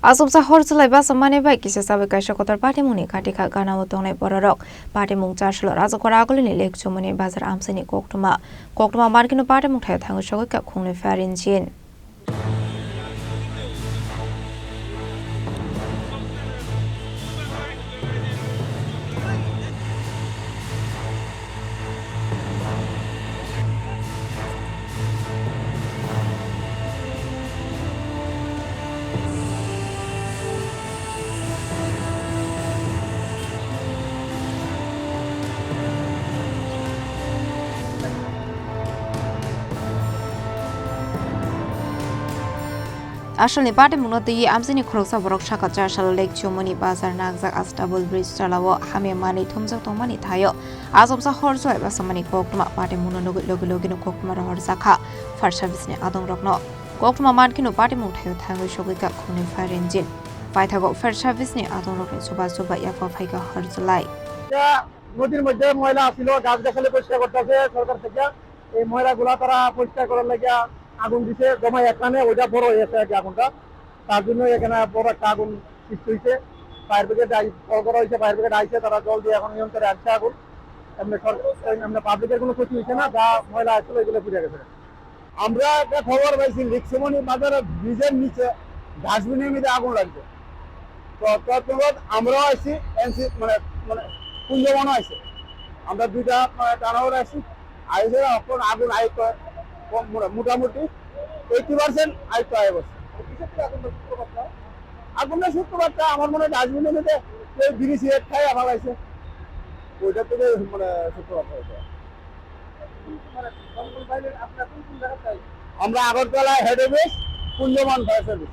Asumsa horsulai basa mane bai kise sabe kaisa kotor party muni katika gana wotong nai bororok party mung charshlo raja kora aguli ni lek chumuni bazar amsani koktuma markino party mung thai thangu shogoi ka khungne farin jin Ashalni party mungno ti amsini khoroksa borok shaka charshalo lek chumuni bazar nakjak astabul bridge chalawo hame mani thumjak tongmani thayo asumsa horsulai basa mani koktuma party mungno logi no koktuma hor sakha fire service ni adong rokno koktuma markino party mung thayo thangu shogoi ka khune fire engine paithago fire service ni adong rokni suba yakwa phaika horsulai নদীর মধ্যে ময়লা ছিল গাছ গাছালি পরিষ্কার করতেছে সরকার থেকে এই ময়লাগুলা তারা পরিষ্কার করার লাগে আগুন দিছে জমা এখানে ওইটা বড় হয়েছে আগুনটা তার জন্য এখানে বড় একটা আগুন সৃষ্টি হয়েছে ফায়ার ব্রিগেড করা হয়েছে ফায়ার ব্রিগেড আইছে তারা জল দিয়ে এখন নিয়ন্ত্রণে আনছে আগুন এমনি পাবলিকের কোনো ক্ষতি হয়েছে না যা ময়লা আসলে এগুলো পুড়ে গেছে আমরা একটা খবর পাইছি লিকসমনি বাজারের ব্রিজের নিচে ডাস্টবিনের মধ্যে আগুন লাগছে তো তৎপর আমরাও আসছি মানে মানে কুঞ্জবনও আছে আমরা দুইটা টানাওয়ার আছি আইসে এখন আগুন আয়ত্ত মোটামুটি 80% আয়ত্ত হয়ে গেছে আগুনের সূত্রপাতটা আমার মনে হয় ডাস্টবিনের মধ্যে কেউ বিড়ি সিগারেট খায় আমার আছে ওইটা থেকে মানে সূত্রপাত হয়েছে আমরা Agartala head office Kunjaban fire service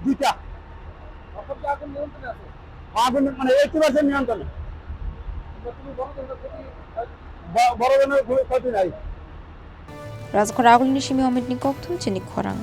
দুইটা আগুন মানে 80% নিয়ন্ত্রণে বড় ধরনের ক্ষতি নাই Razakora agulni shimi omit ni koktu chini khorang